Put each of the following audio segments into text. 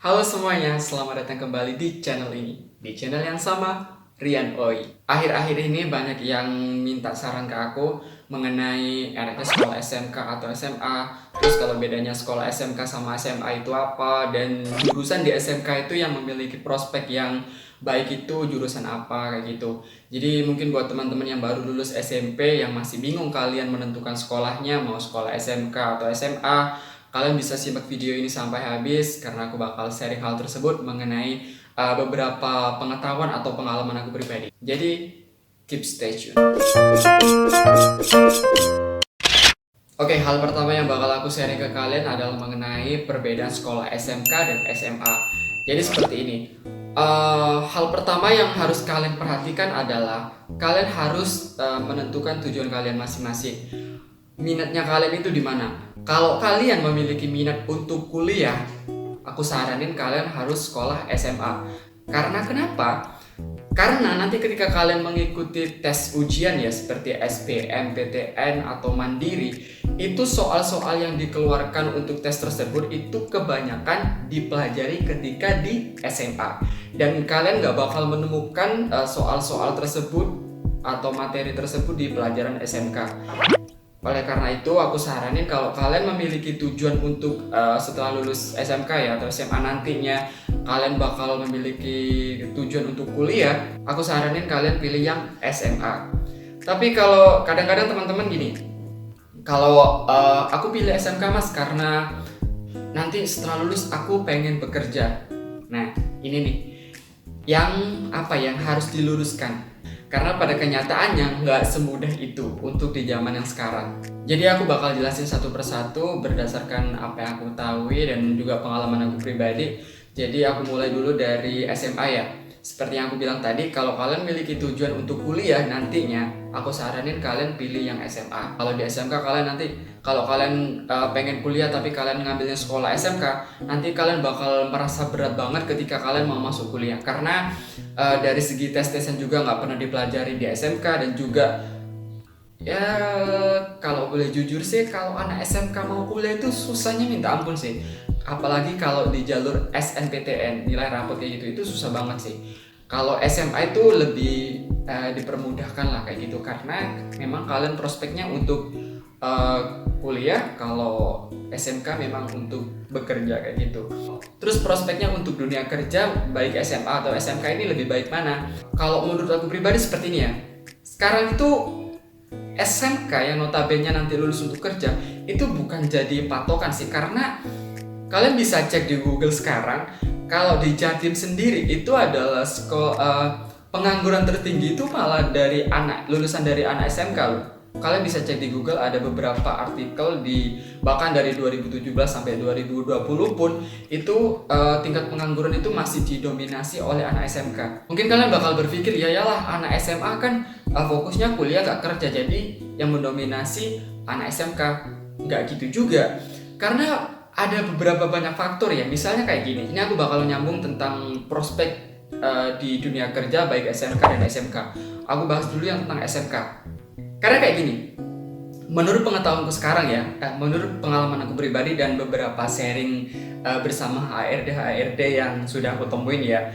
Halo semuanya, selamat datang kembali di channel ini. Di channel yang sama, Rian Oi. Akhir-akhir ini banyak yang minta saran ke aku mengenai enaknya sekolah SMK atau SMA. Terus kalau bedanya sekolah SMK sama SMA itu apa, dan jurusan di SMK itu yang memiliki prospek yang baik itu jurusan apa, kayak gitu. Jadi mungkin buat teman-teman yang baru lulus SMP yang masih bingung kalian menentukan sekolahnya mau sekolah SMK atau SMA, kalian bisa simak video ini sampai habis karena aku bakal sharing hal tersebut mengenai beberapa pengetahuan atau pengalaman aku pribadi. Jadi, keep stay tune. Oke, hal pertama yang bakal aku sharing ke kalian adalah mengenai perbedaan sekolah SMK dan SMA. Jadi seperti ini. Hal pertama yang harus kalian perhatikan adalah kalian harus menentukan tujuan kalian masing-masing. Minatnya kalian itu di mana? Kalau kalian memiliki minat untuk kuliah, aku saranin kalian harus sekolah SMA. Karena kenapa? Karena nanti ketika kalian mengikuti tes ujian ya seperti SBMPTN atau Mandiri, itu soal-soal yang dikeluarkan untuk tes tersebut itu kebanyakan dipelajari ketika di SMA. Dan kalian nggak bakal menemukan soal-soal tersebut atau materi tersebut di pelajaran SMK. Oleh karena itu, aku saranin kalau kalian memiliki tujuan untuk setelah lulus SMK ya atau SMA nantinya kalian bakal memiliki tujuan untuk kuliah, aku saranin kalian pilih yang SMA. Tapi kalau kadang-kadang teman-teman gini, kalau aku pilih SMK mas karena nanti setelah lulus aku pengen bekerja. Nah, ini nih yang harus diluruskan. Karena pada kenyataannya nggak semudah itu untuk di zaman yang sekarang. Jadi aku bakal jelasin satu persatu berdasarkan apa yang aku tahu dan juga pengalaman aku pribadi. Jadi aku mulai dulu dari SMA ya. Seperti yang aku bilang tadi, kalau kalian memiliki tujuan untuk kuliah nantinya, aku saranin kalian pilih yang SMA. Kalau di SMK kalian nanti, kalau kalian pengen kuliah tapi kalian ngambilnya sekolah SMK, nanti kalian bakal merasa berat banget ketika kalian mau masuk kuliah. Karena dari segi tes-tesan juga nggak pernah dipelajari di SMK, dan juga ya kalau boleh jujur sih, kalau anak SMK mau kuliah itu susahnya minta ampun sih. Apalagi kalau di jalur SNPTN, nilai rapot kayak gitu, itu susah banget sih. Kalau SMA itu lebih dipermudahkan lah kayak gitu, karena memang kalian prospeknya untuk kuliah, kalau SMK memang untuk bekerja kayak gitu. Terus prospeknya untuk dunia kerja, baik SMA atau SMK ini lebih baik mana? Kalau menurut aku pribadi seperti ini ya. Sekarang itu SMK yang notabene nanti lulus untuk kerja itu bukan jadi patokan sih, karena kalian bisa cek di Google sekarang, kalau di Jatim sendiri itu adalah pengangguran tertinggi itu malah dari lulusan dari anak SMK loh. Kalian bisa cek di Google, ada beberapa artikel bahkan dari 2017 sampai 2020 pun itu tingkat pengangguran itu masih didominasi oleh anak SMK. Mungkin kalian bakal berpikir, ya yalah anak SMA kan fokusnya kuliah gak kerja, jadi yang mendominasi anak SMK. Nggak gitu juga, karena ada beberapa banyak faktor ya. Misalnya kayak gini, ini aku bakal nyambung tentang prospek di dunia kerja baik SMK dan SMK. Aku bahas dulu yang tentang SMK. Karena kayak gini, menurut pengetahuanku sekarang ya, menurut pengalaman aku pribadi dan beberapa sharing bersama HRD yang sudah aku temuin ya,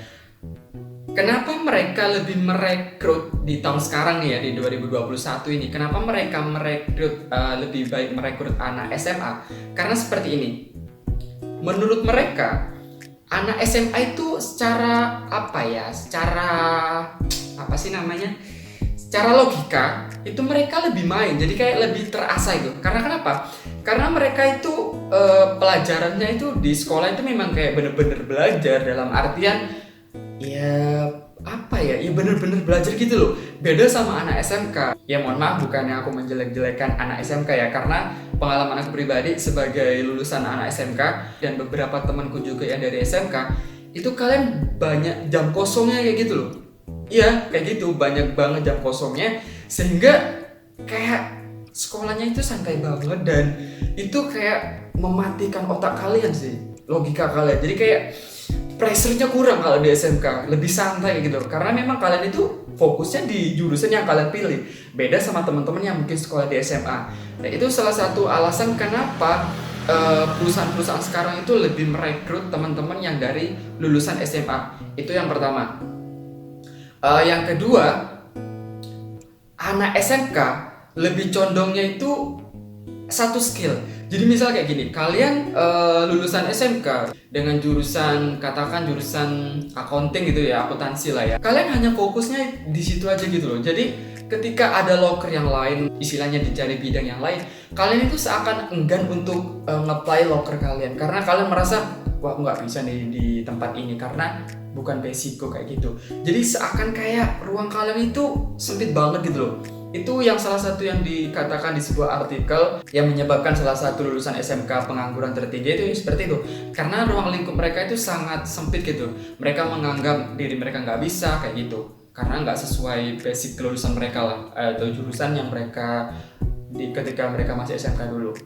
kenapa mereka lebih merekrut di tahun sekarang nih ya, di 2021 ini, kenapa mereka merekrut lebih baik merekrut anak SMA? Karena seperti ini, menurut mereka anak SMA itu secara secara logika itu mereka lebih main, jadi kayak lebih terasa itu. Karena kenapa? Karena mereka itu pelajarannya itu di sekolah itu memang kayak bener-bener belajar, dalam artian ya bener-bener belajar gitu loh. Beda sama anak SMK. Ya mohon maaf, bukannya aku menjelek-jelekan anak SMK ya, karena pengalaman aku pribadi sebagai lulusan anak SMK dan beberapa temanku juga yang dari SMK, itu kalian banyak jam kosongnya kayak gitu loh. Iya, kayak gitu, banyak banget jam kosongnya, sehingga kayak sekolahnya itu santai banget, dan itu kayak mematikan otak kalian sih, logika kalian. Jadi kayak pressure-nya kurang kalau di SMK, lebih santai gitu. Karena memang kalian itu fokusnya di jurusan yang kalian pilih. Beda sama teman-teman yang mungkin sekolah di SMA. Nah, itu salah satu alasan kenapa perusahaan-perusahaan sekarang itu lebih merekrut teman-teman yang dari lulusan SMA. Itu yang pertama. Yang kedua, anak SMK lebih condongnya itu satu skill. Jadi misal kayak gini, kalian lulusan SMK dengan jurusan, katakan jurusan accounting gitu ya, akuntansi lah ya. Kalian hanya fokusnya di situ aja gitu loh. Jadi ketika ada loker yang lain, istilahnya dicari bidang yang lain, kalian itu seakan enggan untuk nge-apply loker kalian karena kalian merasa wah nggak bisa nih di tempat ini karena bukan basicku kayak gitu. Jadi seakan kayak ruang kalian itu sempit banget gitu loh. Itu yang salah satu yang dikatakan di sebuah artikel yang menyebabkan salah satu lulusan SMK pengangguran tertinggi itu seperti itu. Karena ruang lingkup mereka itu sangat sempit gitu. Mereka menganggap diri mereka nggak bisa kayak gitu. Karena nggak sesuai basic kelulusan mereka lah, atau jurusan yang mereka ketika mereka masih SMK dulu.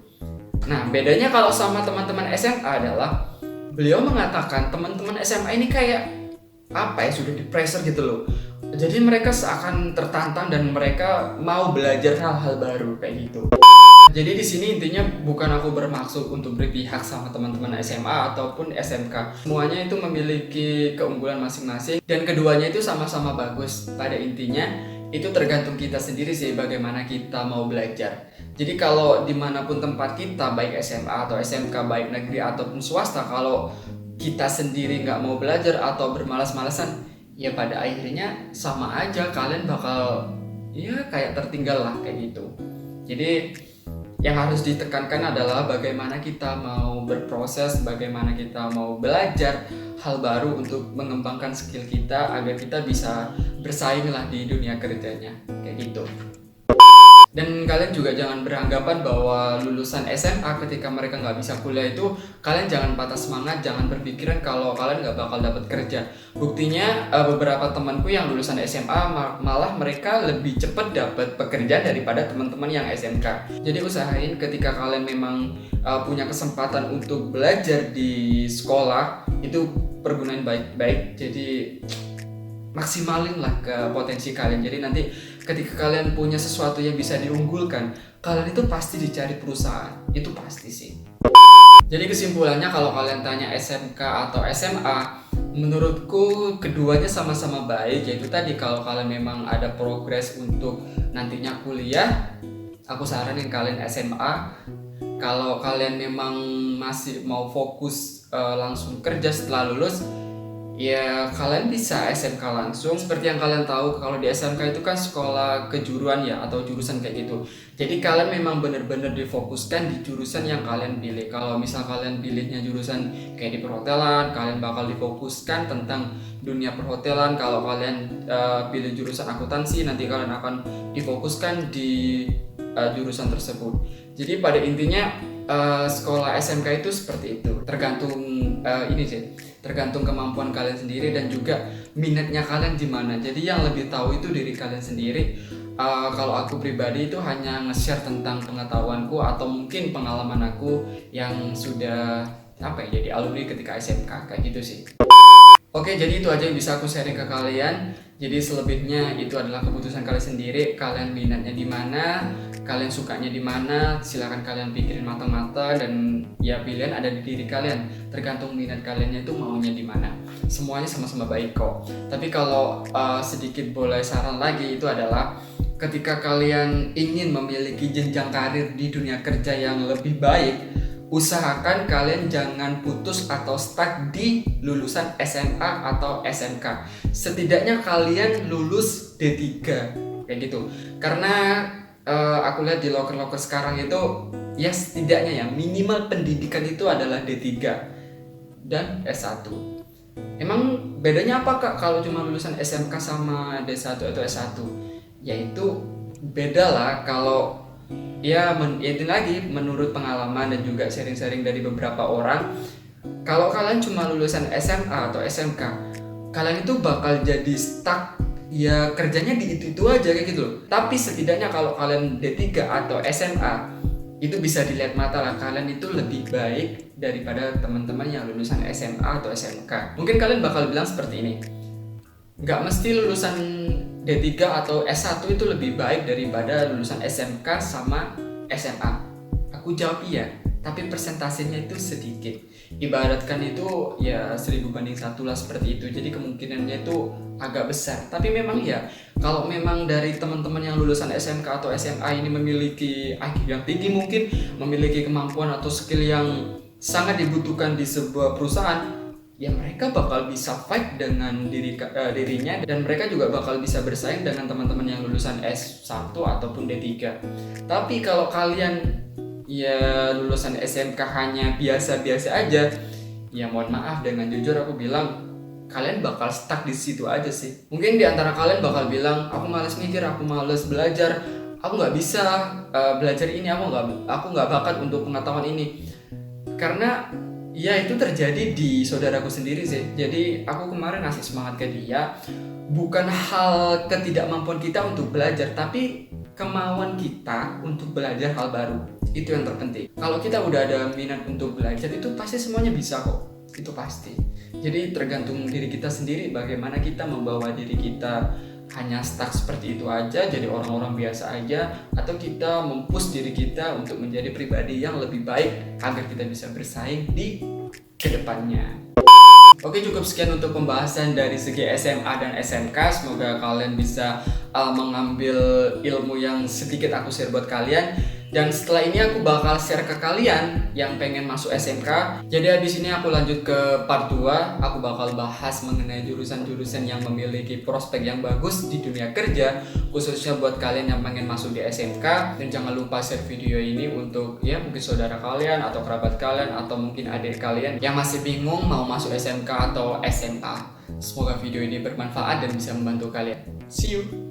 Nah, bedanya kalau sama teman-teman SMA adalah beliau mengatakan teman-teman SMA ini kayak apa ya, sudah di pressure gitu loh. Jadi mereka seakan tertantang dan mereka mau belajar hal-hal baru kayak gitu. Jadi di sini intinya bukan aku bermaksud untuk berpihak sama teman-teman SMA ataupun SMK. Semuanya itu memiliki keunggulan masing-masing dan keduanya itu sama-sama bagus. Pada intinya itu tergantung kita sendiri sih bagaimana kita mau belajar. Jadi kalau dimanapun tempat kita, baik SMA atau SMK, baik negeri ataupun swasta, kalau kita sendiri nggak mau belajar atau bermalas-malasan, ya pada akhirnya sama aja, kalian bakal ya kayak tertinggal lah kayak gitu. Jadi yang harus ditekankan adalah bagaimana kita mau berproses, bagaimana kita mau belajar hal baru untuk mengembangkan skill kita agar kita bisa bersaing lah di dunia kerjanya kayak gitu. Dan kalian juga jangan beranggapan bahwa lulusan SMA ketika mereka nggak bisa kuliah itu kalian jangan patah semangat, jangan berpikiran kalau kalian nggak bakal dapat kerja. Buktinya beberapa temanku yang lulusan SMA malah mereka lebih cepat dapat pekerjaan daripada teman-teman yang SMK. Jadi usahain ketika kalian memang punya kesempatan untuk belajar di sekolah itu pergunain baik-baik. Jadi maksimalin lah ke potensi kalian. Jadi nanti ketika kalian punya sesuatu yang bisa diunggulkan, kalian itu pasti dicari perusahaan. Itu pasti sih. Jadi kesimpulannya kalau kalian tanya SMK atau SMA, menurutku keduanya sama-sama baik. Yaitu tadi kalau kalian memang ada progres untuk nantinya kuliah, aku saranin kalian SMA. Kalau kalian memang masih mau fokus langsung kerja setelah lulus, ya kalian bisa SMK langsung. Seperti yang kalian tahu kalau di SMK itu kan sekolah kejuruan ya atau jurusan kayak gitu. Jadi kalian memang benar-benar difokuskan di jurusan yang kalian pilih. Kalau misal kalian pilihnya jurusan kayak di perhotelan, kalian bakal difokuskan tentang dunia perhotelan. Kalau kalian pilih jurusan akuntansi, nanti kalian akan difokuskan di jurusan tersebut. Jadi pada intinya sekolah SMK itu seperti itu. Tergantung ini sih. Tergantung kemampuan kalian sendiri dan juga minatnya kalian di mana. Jadi yang lebih tahu itu diri kalian sendiri. Kalau aku pribadi itu hanya nge-share tentang pengetahuanku atau mungkin pengalaman aku yang sudah jadi alumni ketika SMK kayak gitu sih. Oke, jadi itu aja yang bisa aku sharing ke kalian. Jadi selebihnya itu adalah keputusan kalian sendiri. Kalian minatnya di mana, kalian sukanya di mana, silakan kalian pikirin matang-matang dan ya pilihan ada di diri kalian. Tergantung minat kaliannya itu maunya di mana. Semuanya sama-sama baik kok. Tapi kalau sedikit boleh saran lagi itu adalah ketika kalian ingin memiliki jenjang karir di dunia kerja yang lebih baik, usahakan kalian jangan putus atau stuck di lulusan SMA atau SMK. Setidaknya kalian lulus D3 kayak gitu. Karena aku lihat di loker-loker sekarang itu ya setidaknya ya minimal pendidikan itu adalah D3 dan S1. Emang bedanya apa Kak kalau cuma lulusan SMK sama D1 atau S1? Yaitu beda lah kalau ya itu lagi menurut pengalaman dan juga sharing-sharing dari beberapa orang. Kalau kalian cuma lulusan SMA atau SMK, kalian itu bakal jadi stuck ya kerjanya di itu aja kayak gitu loh. Tapi setidaknya kalau kalian D3 atau SMA itu bisa dilihat mata lah, kalian itu lebih baik daripada teman-teman yang lulusan SMA atau SMK. Mungkin kalian bakal bilang seperti ini, nggak mesti lulusan D3 atau S1 itu lebih baik daripada lulusan SMK sama SMA. Aku jawab iya. tapi persentasenya itu sedikit. Ibaratkan itu ya 1000 banding 1 lah seperti itu. Jadi kemungkinannya itu agak besar. Tapi memang ya, kalau memang dari teman-teman yang lulusan SMK atau SMA ini memiliki IQ yang tinggi, mungkin memiliki kemampuan atau skill yang sangat dibutuhkan di sebuah perusahaan, ya mereka bakal bisa fight dengan dirinya, dan mereka juga bakal bisa bersaing dengan teman-teman yang lulusan S1 ataupun D3. Tapi kalau kalian ya lulusan SMK hanya biasa-biasa aja, ya mohon maaf, dengan jujur aku bilang kalian bakal stuck di situ aja sih. Mungkin di antara kalian bakal bilang, aku malas mikir, aku malas belajar, aku nggak bisa belajar ini, aku nggak bakat untuk pengetahuan ini. Karena ya itu terjadi di saudaraku sendiri sih. Jadi aku kemarin ngasih semangat ke dia, bukan hal ketidakmampuan kita untuk belajar, tapi kemauan kita untuk belajar hal baru. Itu yang terpenting. Kalau kita udah ada minat untuk belajar, itu pasti semuanya bisa kok. Itu pasti. Jadi tergantung diri kita sendiri, bagaimana kita membawa diri kita hanya stuck seperti itu aja, jadi orang-orang biasa aja, atau kita mempush diri kita untuk menjadi pribadi yang lebih baik agar kita bisa bersaing di kedepannya. Oke, cukup sekian untuk pembahasan dari segi SMA dan SMK. Semoga kalian bisa mengambil ilmu yang sedikit aku share buat kalian. Dan setelah ini aku bakal share ke kalian yang pengen masuk SMK. Jadi habis ini aku lanjut ke part 2. Aku bakal bahas mengenai jurusan-jurusan yang memiliki prospek yang bagus di dunia kerja, khususnya buat kalian yang pengen masuk di SMK. Dan jangan lupa share video ini untuk ya mungkin saudara kalian atau kerabat kalian atau mungkin adik kalian yang masih bingung mau masuk SMK atau SMA. Semoga video ini bermanfaat dan bisa membantu kalian. See you.